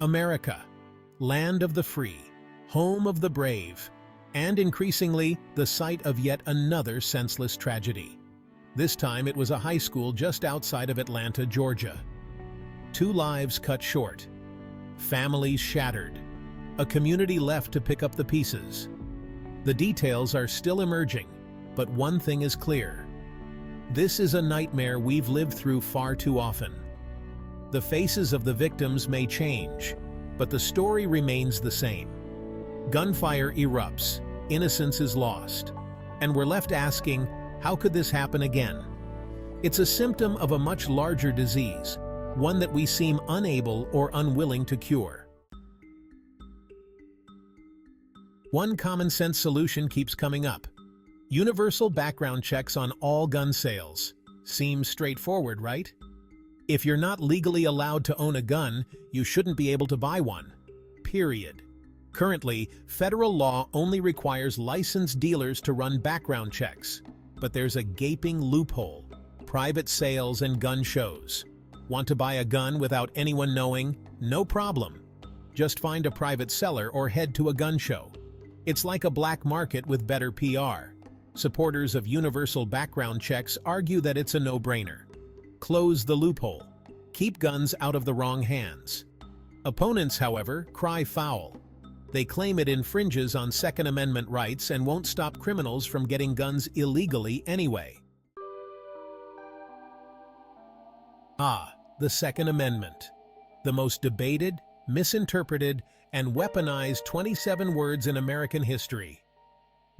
America, land of the free, home of the brave, and increasingly the site of yet another senseless tragedy. This time it was a high school just outside of Atlanta, Georgia. 2 lives cut short, families shattered, a community left to pick up the pieces. The details are still emerging, but one thing is clear. This is a nightmare we've lived through far too often. The faces of the victims may change, but the story remains the same. Gunfire erupts, innocence is lost, and we're left asking, how could this happen again? It's a symptom of a much larger disease, one that we seem unable or unwilling to cure. One common-sense solution keeps coming up. Universal background checks on all gun sales. Seems straightforward, right? If you're not legally allowed to own a gun, you shouldn't be able to buy one. Period. Currently, federal law only requires licensed dealers to run background checks. But there's a gaping loophole: private sales and gun shows. Want to buy a gun without anyone knowing? No problem. Just find a private seller or head to a gun show. It's like a black market with better PR. Supporters of universal background checks argue that it's a no-brainer. Close the loophole. Keep guns out of the wrong hands. Opponents, however, cry foul. They claim it infringes on Second Amendment rights and won't stop criminals from getting guns illegally anyway. The Second Amendment. The most debated, misinterpreted, and weaponized 27 words in American history.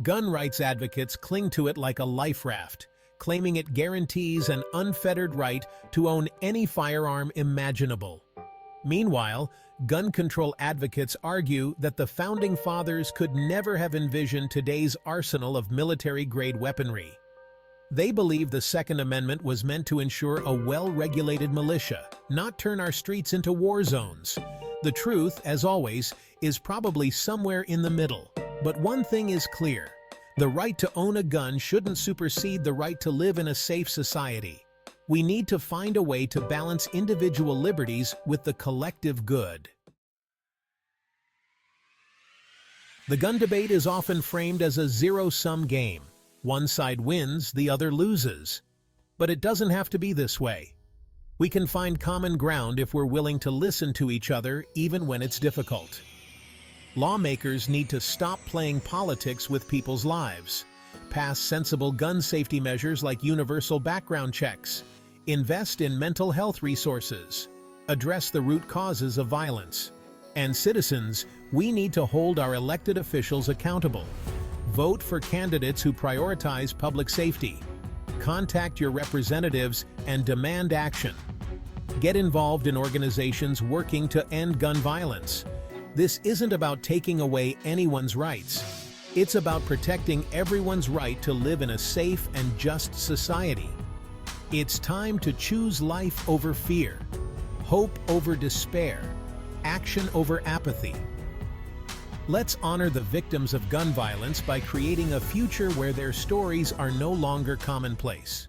Gun rights advocates cling to it like a life raft, claiming it guarantees an unfettered right to own any firearm imaginable. Meanwhile, gun control advocates argue that the Founding Fathers could never have envisioned today's arsenal of military-grade weaponry. They believe the Second Amendment was meant to ensure a well-regulated militia, not turn our streets into war zones. The truth, as always, is probably somewhere in the middle. But one thing is clear: the right to own a gun shouldn't supersede the right to live in a safe society. We need to find a way to balance individual liberties with the collective good. The gun debate is often framed as a zero-sum game. One side wins, the other loses. But it doesn't have to be this way. We can find common ground if we're willing to listen to each other, even when it's difficult. Lawmakers need to stop playing politics with people's lives. Pass sensible gun safety measures like universal background checks. Invest in mental health resources. Address the root causes of violence. And citizens, we need to hold our elected officials accountable. Vote for candidates who prioritize public safety. Contact your representatives and demand action. Get involved in organizations working to end gun violence. This isn't about taking away anyone's rights. It's about protecting everyone's right to live in a safe and just society. It's time to choose life over fear, hope over despair, action over apathy. Let's honor the victims of gun violence by creating a future where their stories are no longer commonplace.